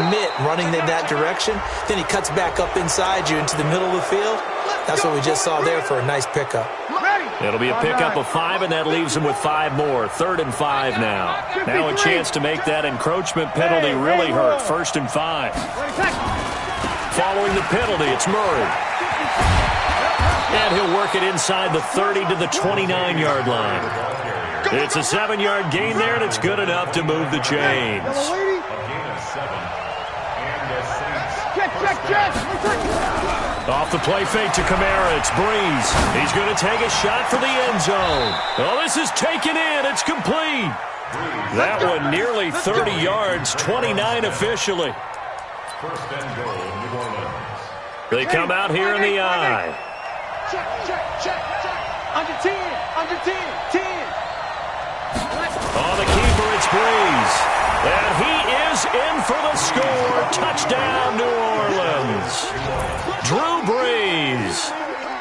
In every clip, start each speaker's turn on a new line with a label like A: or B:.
A: commit running in that direction, then he cuts back up inside you into the middle of the field. That's what we just saw there for a nice pickup.
B: It'll be a pickup of 5, and that leaves him with 5 more. 3rd and 5 now. Now a chance to make that encroachment penalty really hurt. 1st and 5. Following the penalty, it's Murray. And he'll work it inside the 30 to the 29-yard line. It's a 7-yard gain there, and it's good enough to move the chains. Off the play fake to Kamara, it's Breeze. He's going to take a shot for the end zone. Oh, this is taken in. It's complete. That one nearly 30 yards, 29 officially. They come out here in the eye.
C: Check. Under 10.
B: On the keeper, it's Breeze. And he is in for the score. Touchdown, New Orleans. Drew Brees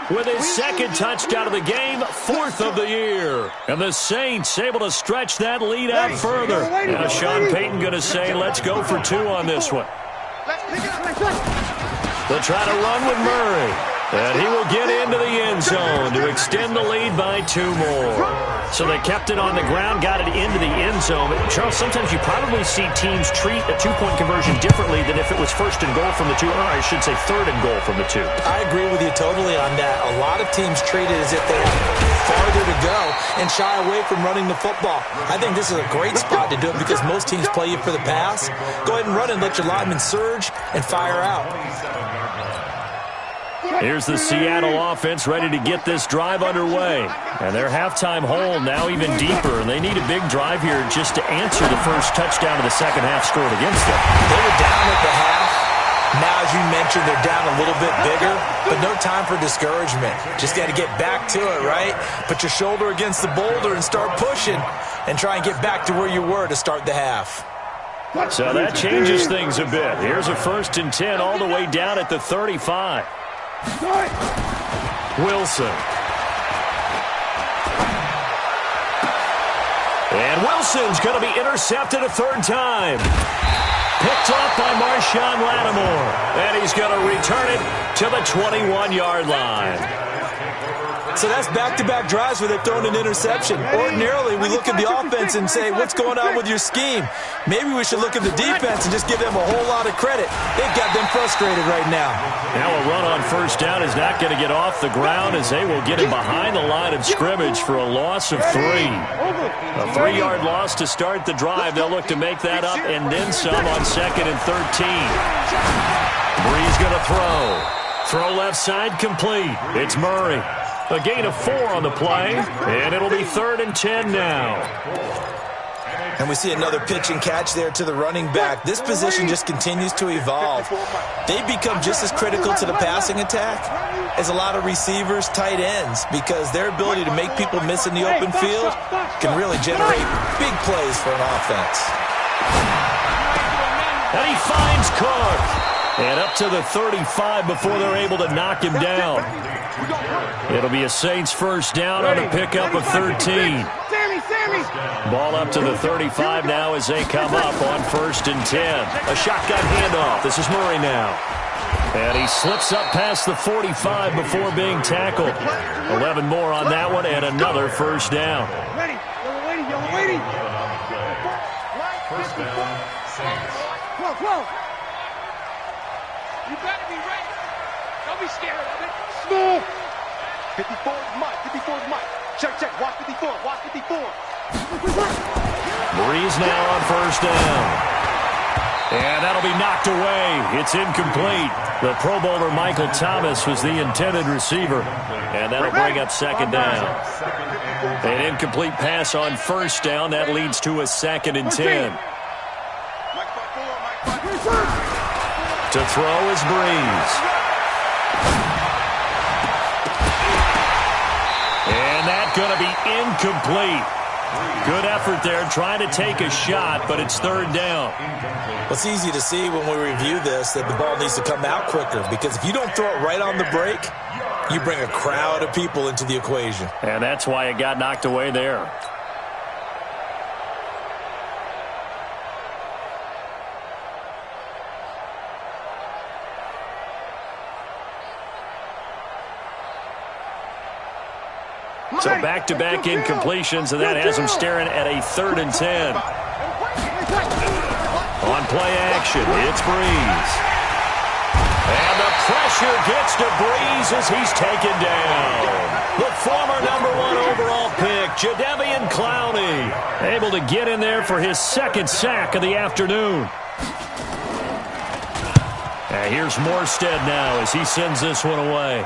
B: with his 2nd touchdown of the game, 4th of the year. And the Saints able to stretch that lead out further. Now Sean Payton going to say, let's go for 2 on this one. They'll try to run with Murray. And he will get into the end zone to extend the lead by 2 more. So they kept it on the ground, got it into the end zone. Charles, sometimes you probably see teams treat a 2-point conversion differently than if it was 1st and goal from the 2, or I should say 3rd and goal from the 2.
A: I agree with you totally on that. A lot of teams treat it as if they have farther to go and shy away from running the football. I think this is a great spot to do it because most teams play you for the pass. Go ahead and run and let your linemen surge and fire out.
B: Here's the Seattle offense ready to get this drive underway. And their halftime hole now even deeper. And they need a big drive here just to answer the first touchdown of the second half scored against them.
A: They were down at the half. Now, as you mentioned, they're down a little bit bigger, but no time for discouragement. Just got to get back to it, right? Put your shoulder against the boulder and start pushing and try and get back to where you were to start the half.
B: So that changes things a bit. Here's a 1st and 10 all the way down at the 35. Wilson. And Wilson's going to be intercepted a 3rd time. Picked off by Marshawn Lattimore. And he's going to return it to the 21-yard line.
A: So that's back-to-back drives where they've thrown an interception. Ordinarily, we look at the offense and say, what's going on with your scheme? Maybe we should look at the defense and just give them a whole lot of credit. They've got them frustrated right now.
B: Now a run on 1st down is not going to get off the ground as they will get him behind the line of scrimmage for a loss of 3. A 3-yard loss to start the drive. They'll look to make that up and then some on 2nd and 13. Breeze going to throw. Throw left side complete. It's Murray. A gain of 4 on the play, and it'll be 3rd and 10 now.
A: And we see another pitch and catch there to the running back. This position just continues to evolve. They become just as critical to the passing attack as a lot of receivers, tight ends, because their ability to make people miss in the open field can really generate big plays for an offense.
B: And he finds Cook. And up to the 35 before they're able to knock him down. It'll be a Saints 1st down on a pickup of 13. Ball up to the 35 now as they come up on 1st and 10. A shotgun handoff. This is Murray now. And he slips up past the 45 before being tackled. 11 more on that one and another 1st down.
C: Yellow lady.
D: 1st down, Saints.
C: Whoa. You better be ready. Don't be scared of it. Smooth. 54 is Mike. Check. Watch 54.
B: Breeze now on 1st down. And that'll be knocked away. It's incomplete. The Pro Bowler Michael Thomas was the intended receiver. And that'll bring up 2nd down. An incomplete pass on 1st down. That leads to a 2nd and 10. To throw is Breeze. And that's going to be incomplete. Good effort there trying to take a shot, but it's 3rd down.
A: Well, it's easy to see when we review this that the ball needs to come out quicker, because if you don't throw it right on the break, you bring a crowd of people into the equation.
B: And that's why it got knocked away there. So back-to-back incompletions, and that has him staring at a 3rd and 10. On play action, it's Breeze. And the pressure gets to Breeze as he's taken down. The former #1 overall pick, Jadeveon Clowney, able to get in there for his 2nd sack of the afternoon. And here's Morstead now as he sends this one away.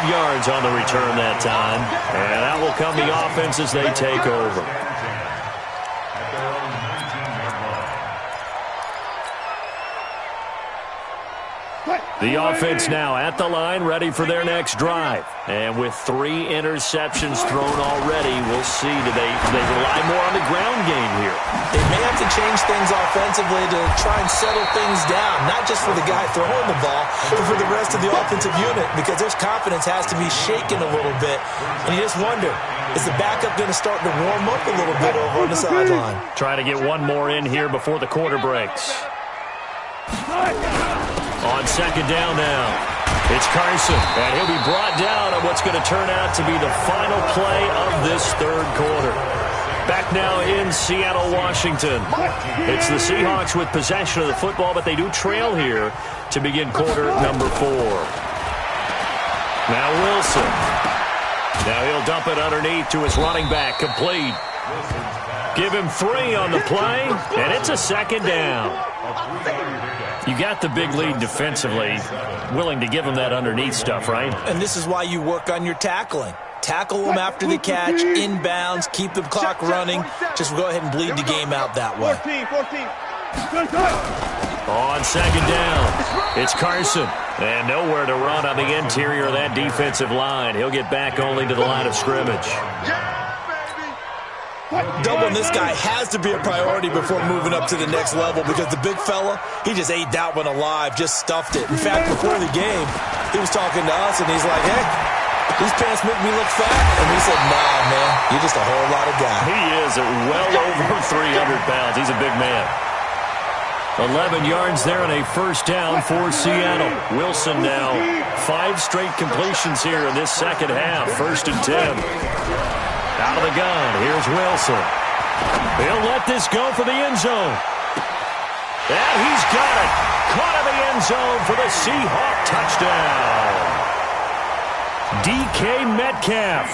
B: Yards on the return that time, and that will come the offense as they take over. The offense now at the line, ready for their next drive. And with 3 interceptions thrown already, we'll see, do they rely more on the ground game here?
A: They may have to change things offensively to try and settle things down, not just for the guy throwing the ball, but for the rest of the offensive unit, because their confidence has to be shaken a little bit. And you just wonder, is the backup going to start to warm up a little bit over on the sideline?
B: Try to get one more in here before the quarter breaks. On 2nd down now, it's Carson, and he'll be brought down on what's going to turn out to be the final play of this 3rd quarter. Back now in Seattle, Washington. It's the Seahawks with possession of the football, but they do trail here to begin quarter number 4. Now Wilson. Now he'll dump it underneath to his running back, complete. Give him 3 on the play, and it's a 2nd down. You got the big lead defensively, willing to give him that underneath stuff, right?
A: And this is why you work on your tackling. Tackle them after the catch, inbounds, keep the clock running. Just go ahead and bleed the game out that way.
C: 14.
B: On 2nd down, it's Carson. And nowhere to run on the interior of that defensive line. He'll get back only to the line of scrimmage.
A: Doubling this guy has to be a priority before moving up to the next level, because the big fella, he just ate that one alive, just stuffed it. In fact, before the game, he was talking to us, and he's like, hey, these pants make me look fat. And we said, nah, man, you're just a whole lot of guy.
B: He is at well over 300 pounds. He's a big man. 11 yards there on a 1st down for Seattle. Wilson now 5 straight completions here in this 2nd half. 1st and 10. Out of the gun, here's Wilson. He'll let this go for the end zone. And he's got it. Caught in the end zone for the Seahawk touchdown. DK Metcalf,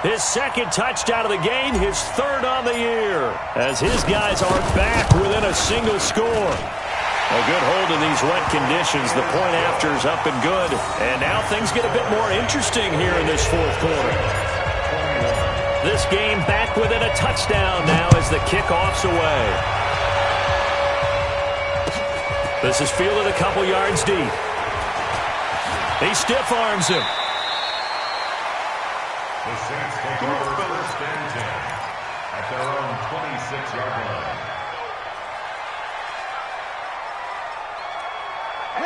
B: his 2nd touchdown of the game, his 3rd on the year, as his guys are back within a single score. A good hold in these wet conditions. The point after is up and good. And now things get a bit more interesting here in this 4th quarter. This game back within a touchdown now as the kickoff's away. This is fielded a couple yards deep. He stiff arms him.
D: The Saints take over 1st and 10 at their own 26-yard line.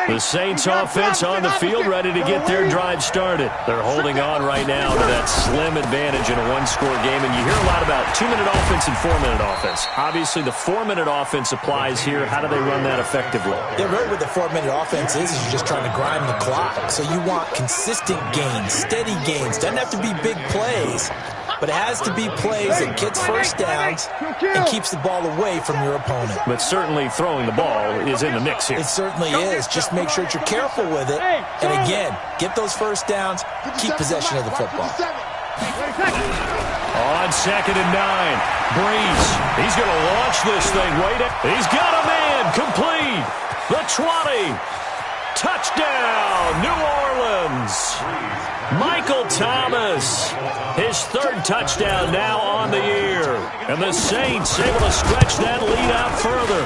B: The Saints offense on the field, ready to get their drive started. They're holding on right now to that slim advantage in a 1-score game, and you hear a lot about 2-minute offense and 4-minute offense. Obviously, the 4-minute offense applies here. How do they run that effectively?
A: Yeah, really what the 4-minute offense is you're just trying to grind the clock. So you want consistent gains, steady gains. Doesn't have to be big plays, but it has to be plays that gets 1st downs and keeps the ball away from your opponent.
B: But certainly throwing the ball is in the mix here.
A: It certainly is. Just make sure that you're careful with it. And again, get those 1st downs, keep possession of the football.
B: On 2nd and 9, Breeze. He's going to launch this thing. He's got a man. Complete. The 20. Touchdown, New Orleans. Michael Thomas, his 3rd touchdown now on the year. And the Saints able to stretch that lead out further.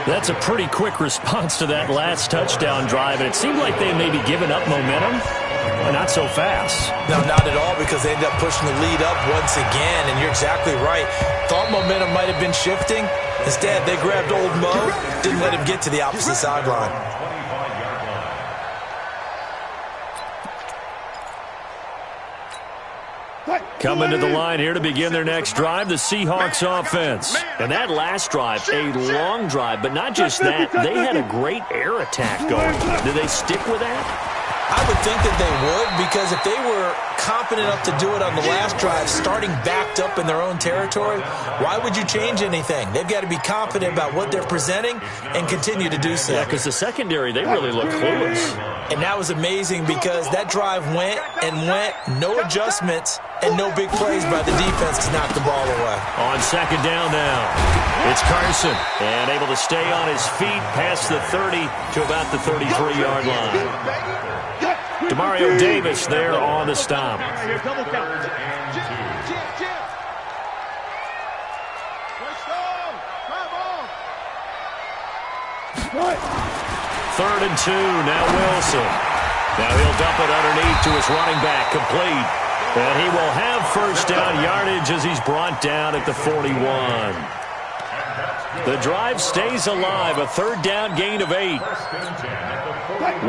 B: That's a pretty quick response to that last touchdown drive, and it seemed like they may be giving up momentum. Not so fast.
A: No, not at all, because they end up pushing the lead up once again, and you're exactly right. Thought momentum might have been shifting. Instead, they grabbed old Mo, didn't let him get to the opposite sideline.
B: Coming to the line here to begin their next drive, the Seahawks offense. And that last drive, a long drive, but not just that. They had a great air attack going. Did they stick with that?
A: I would think that they would, because if they were confident enough to do it on the last drive, starting backed up in their own territory, why would you change anything? They've got to be confident about what they're presenting and continue to do so.
B: Yeah, because the secondary, they really look clueless.
A: And that was amazing because that drive went and went, no adjustments, and no big plays by the defense to knock the ball away.
B: On second down now, it's Carson, and able to stay on his feet past the 30 to about the 33-yard line. Demario Davis there on the stop. Third and 2, now Wilson. Now he'll dump it underneath to his running back, complete. And he will have first down yardage as he's brought down at the 41. The drive stays alive, a third down gain of 8.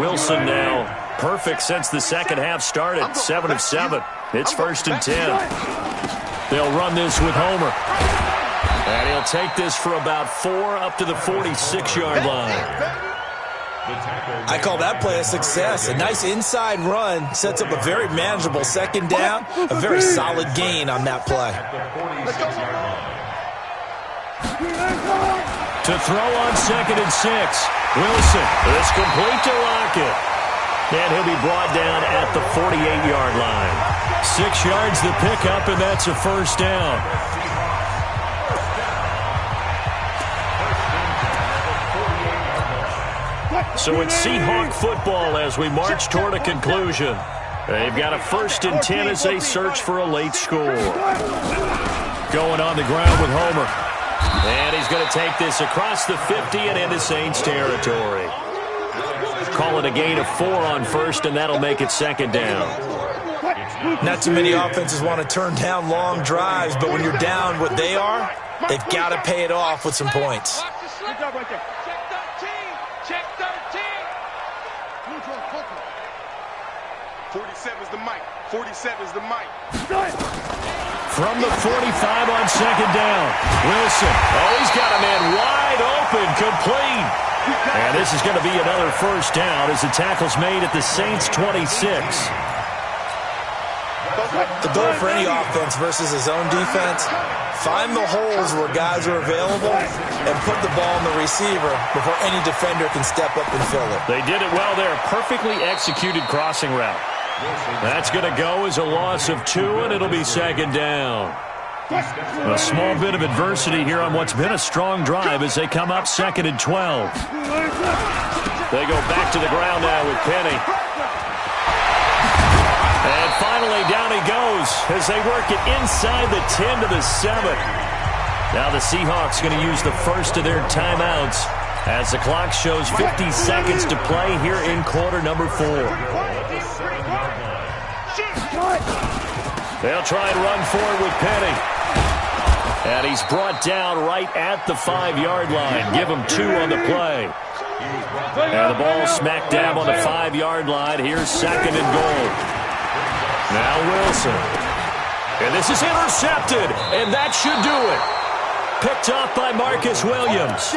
B: Wilson now perfect since the second half started, 7 of 7. It's first and 10. They'll run this with Homer. And he'll take this for about 4 up to the 46-yard line.
A: I call that play a success. A nice inside run sets up a very manageable second down, a very solid gain on that play.
B: To throw on second and 6. Wilson is complete to Lockett. And he'll be brought down at the 48-yard line. 6 yards the pickup, and that's a first down. So it's Seahawk football as we march toward a conclusion. They've got a first and 10 as they search for a late score. Going on the ground with Homer. And he's going to take this across the 50 and into Saints territory. Call it a gain of 4 on first, and that'll make it second down.
A: Not too many offenses want to turn down long drives, but when you're down what they are, they've got to pay it off with some points.
C: Good job right there. Check 13. 47 is the mic. 47 is the mic.
B: From the 45 on second down. Wilson. Oh, he's got a man wide open, complete. And this is going to be another first down as the tackle's made at the Saints' 26.
A: The goal for any offense versus his own defense, find the holes where guys are available and put the ball in the receiver before any defender can step up and fill it.
B: They did it well there. Perfectly executed crossing route. That's going to go as a loss of 2, and it'll be second down. A small bit of adversity here on what's been a strong drive as they come up second and 12. They go back to the ground now with Penny. And finally, down he goes as they work it inside the 10 to the 7. Now the Seahawks going to use the first of their timeouts as the clock shows 50 seconds to play here in quarter number 4. They'll try and run forward with Penny. And he's brought down right at the 5-yard line. Give him 2 on the play. And the ball smack dab on the 5-yard line. Here's second and goal. Now Wilson. And this is intercepted. And that should do it. Picked off by Marcus Williams.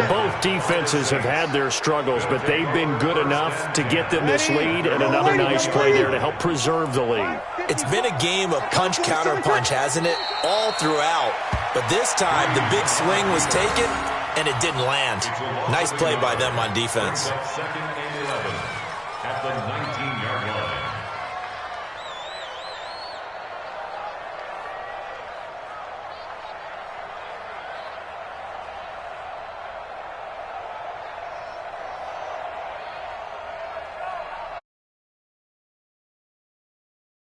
B: Both defenses have had their struggles, but they've been good enough to get them this lead, and another nice play there to help preserve the lead.
A: It's been a game of punch-counter-punch, hasn't it? All throughout. But this time, the big swing was taken, and it didn't land. Nice play by them on defense.